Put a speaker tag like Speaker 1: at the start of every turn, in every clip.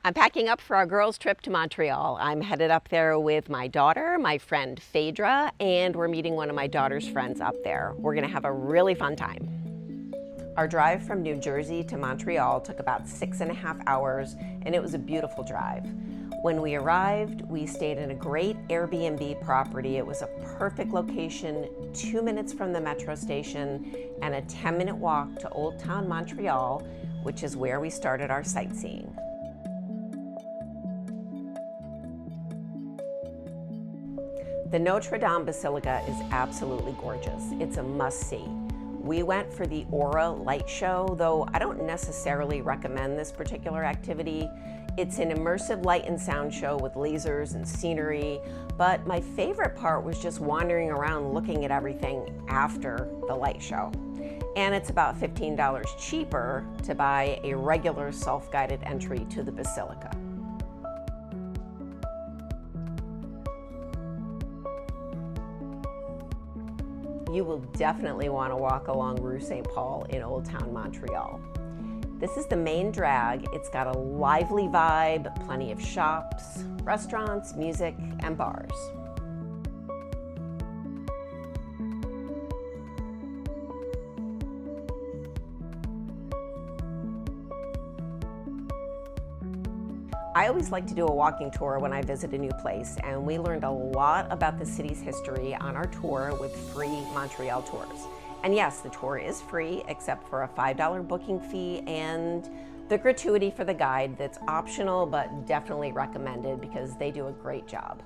Speaker 1: I'm packing up for our girls' trip to Montreal. I'm headed up there with my daughter, my friend Fadra, and we're meeting one of my daughter's friends up there. We're gonna have a really fun time. Our drive from New Jersey to Montreal took about 6.5 hours, and it was a beautiful drive. When we arrived, we stayed in a great Airbnb property. It was a perfect location, 2 minutes from the metro station, and a 10-minute walk to Old Town Montreal, which is where we started our sightseeing. The Notre Dame Basilica is absolutely gorgeous. It's a must-see. We went for the Aura light show, though I don't necessarily recommend this particular activity. It's an immersive light and sound show with lasers and scenery, but my favorite part was just wandering around looking at everything after the light show. And it's about $15 cheaper to buy a regular self-guided entry to the Basilica. You will definitely want to walk along Rue St. Paul in Old Town Montreal. This is the main drag. It's got a lively vibe, plenty of shops, restaurants, music, and bars. I always like to do a walking tour when I visit a new place, and we learned a lot about the city's history on our tour with free Montreal tours. And yes, the tour is free except for a $5 booking fee and the gratuity for the guide that's optional but definitely recommended because they do a great job.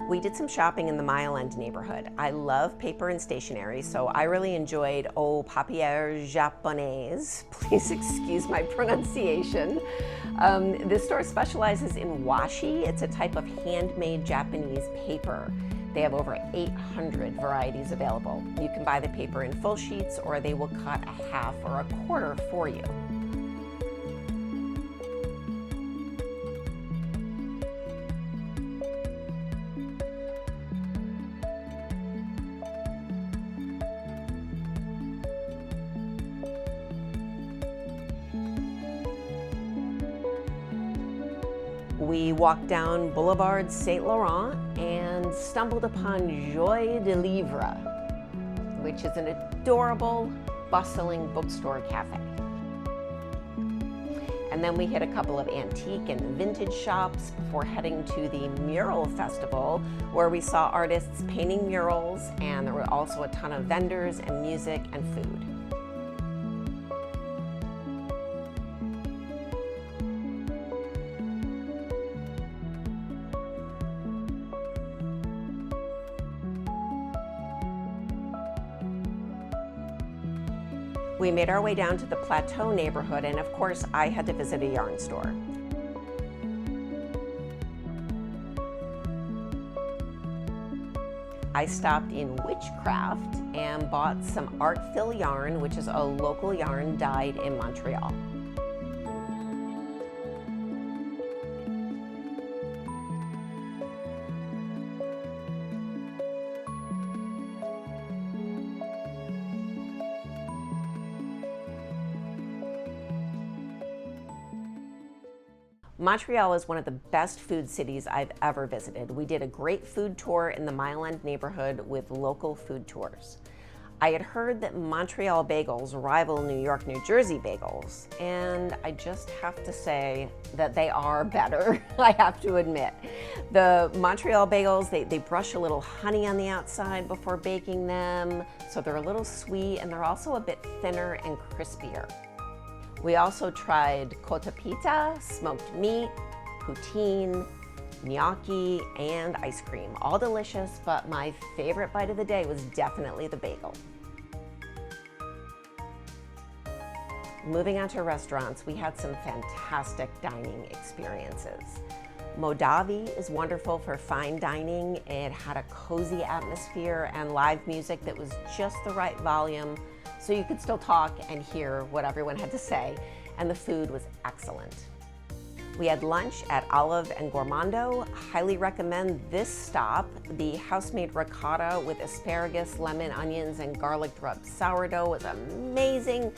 Speaker 1: We did some shopping in the Mile End neighborhood. I love paper and stationery, so I really enjoyed Au Papier Japonaise. Please excuse my pronunciation. This store specializes in washi. It's a type of handmade Japanese paper. They have over 800 varieties available. You can buy the paper in full sheets, or they will cut a half or a quarter for you. We walked down Boulevard Saint Laurent and stumbled upon Joie de Livre, which is an adorable, bustling bookstore cafe. And then we hit a couple of antique and vintage shops before heading to the Mural Festival, where we saw artists painting murals, and there were also a ton of vendors and music and food. We made our way down to the Plateau neighborhood, and of course, I had to visit a yarn store. I stopped in Witchcraft and bought some art fill yarn, which is a local yarn dyed in Montreal. Montreal is one of the best food cities I've ever visited. We did a great food tour in the Mile End neighborhood with local food tours. I had heard that Montreal bagels rival New York, New Jersey bagels, and I just have to say that they are better, I have to admit. The Montreal bagels, they brush a little honey on the outside before baking them, so they're a little sweet, and they're also a bit thinner and crispier. We also tried cotto pita, smoked meat, poutine, gnocchi, and ice cream. All delicious, but my favorite bite of the day was definitely the bagel. Moving on to restaurants, we had some fantastic dining experiences. Modavi is wonderful for fine dining. It had a cozy atmosphere and live music that was just the right volume so you could still talk and hear what everyone had to say, and the food was excellent. We had lunch at Olive and Gourmando. Highly recommend this stop. The house-made ricotta with asparagus, lemon, onions, and garlic rubbed sourdough was amazing,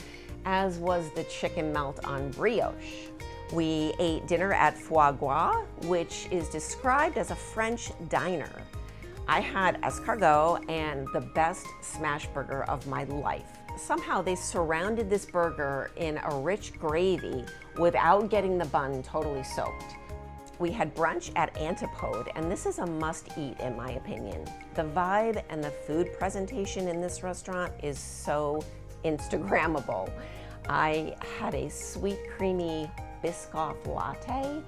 Speaker 1: as was the chicken melt on brioche. We ate dinner at Foie Gras, which is described as a French diner. I had escargot and the best smash burger of my life. Somehow they surrounded this burger in a rich gravy without getting the bun totally soaked. We had brunch at Antipode, and this is a must-eat in my opinion. The vibe and the food presentation in this restaurant is so Instagrammable. I had a sweet, creamy Biscoff latte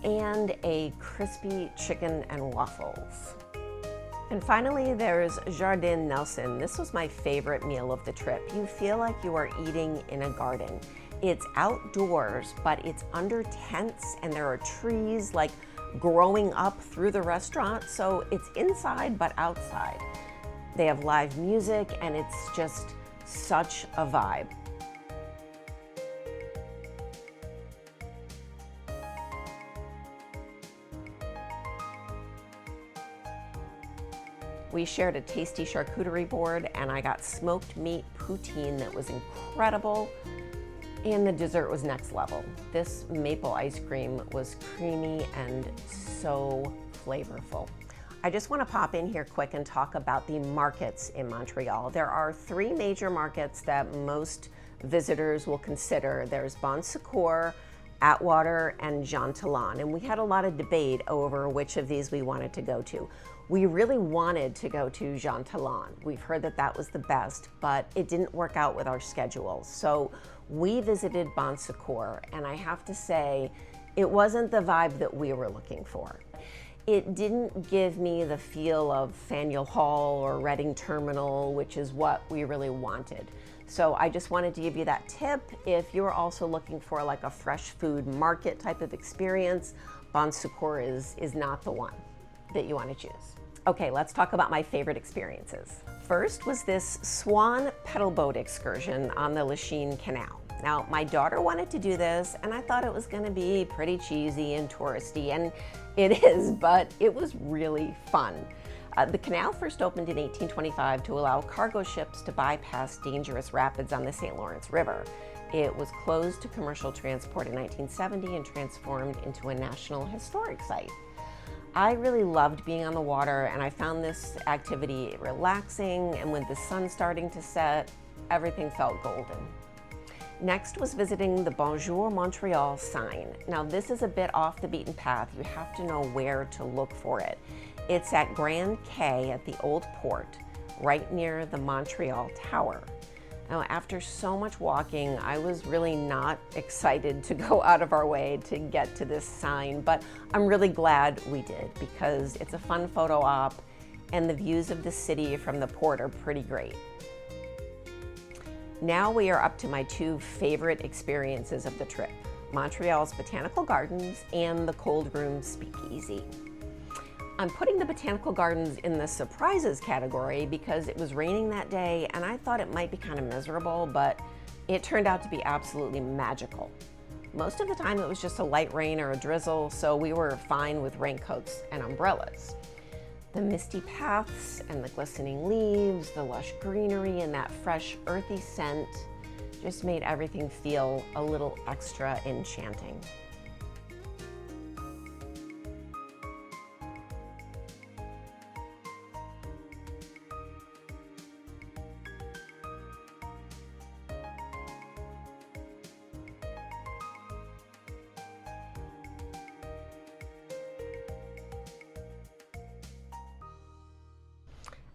Speaker 1: and a crispy chicken and waffles. And finally, there's Jardin Nelson. This was my favorite meal of the trip. You feel like you are eating in a garden. It's outdoors, but it's under tents, and there are trees like growing up through the restaurant, so it's inside but outside. They have live music, and it's just such a vibe. We shared a tasty charcuterie board, and I got smoked meat poutine that was incredible, and the dessert was next level. This maple ice cream was creamy and so flavorful. I just want to pop in here quick and talk about the markets in Montreal. There are 3 major markets that most visitors will consider. There's Bon Secours, Atwater, and Jean Talon, and we had a lot of debate over which of these we wanted to go to. We really wanted to go to Jean Talon. We've heard that that was the best, but it didn't work out with our schedule. So we visited Bon Secours, and I have to say, it wasn't the vibe that we were looking for. It didn't give me the feel of Faneuil Hall or Reading Terminal, which is what we really wanted. So I just wanted to give you that tip. If you're also looking for like a fresh food market type of experience, Bon Secours is not the one that you want to choose. Okay, let's talk about my favorite experiences. First was this swan pedal boat excursion on the Lachine Canal. Now, my daughter wanted to do this, and I thought it was gonna be pretty cheesy and touristy, and it is, but it was really fun. The canal first opened in 1825 to allow cargo ships to bypass dangerous rapids on the St. Lawrence River. It was closed to commercial transport in 1970 and transformed into a National Historic Site. I really loved being on the water, and I found this activity relaxing, and with the sun starting to set, everything felt golden. Next was visiting the Bonjour Montreal sign. Now this is a bit off the beaten path. You have to know where to look for it. It's at Grand Quay at the Old Port, right near the Montreal Tower. Now, after so much walking, I was really not excited to go out of our way to get to this sign, but I'm really glad we did because it's a fun photo op and the views of the city from the port are pretty great. Now we are up to my 2 favorite experiences of the trip, Montreal's Botanical Gardens and the Cold Room Speakeasy. I'm putting the Botanical Gardens in the surprises category because it was raining that day and I thought it might be kind of miserable, but it turned out to be absolutely magical. Most of the time it was just a light rain or a drizzle, so we were fine with raincoats and umbrellas. The misty paths and the glistening leaves, the lush greenery and that fresh earthy scent just made everything feel a little extra enchanting.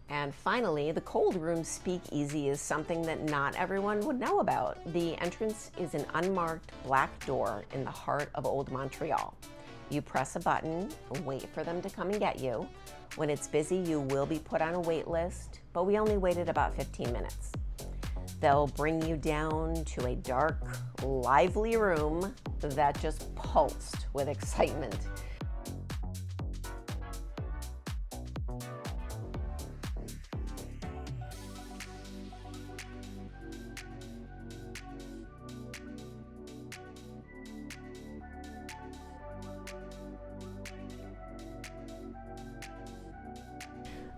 Speaker 1: And finally, the Cold Room Speakeasy is something that not everyone would know about. The entrance is an unmarked black door in the heart of Old Montreal. You press a button and wait for them to come and get you. When it's busy, you will be put on a wait list, but we only waited about 15 minutes. They'll bring you down to a dark, lively room that just pulsed with excitement.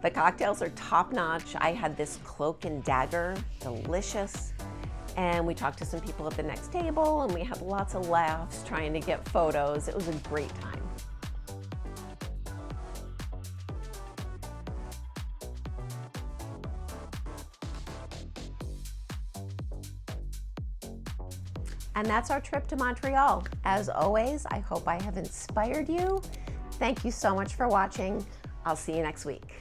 Speaker 1: The cocktails are top notch. I had this cloak and dagger, delicious. And we talked to some people at the next table and we had lots of laughs trying to get photos. It was a great time. And that's our trip to Montreal. As always, I hope I have inspired you. Thank you so much for watching. I'll see you next week.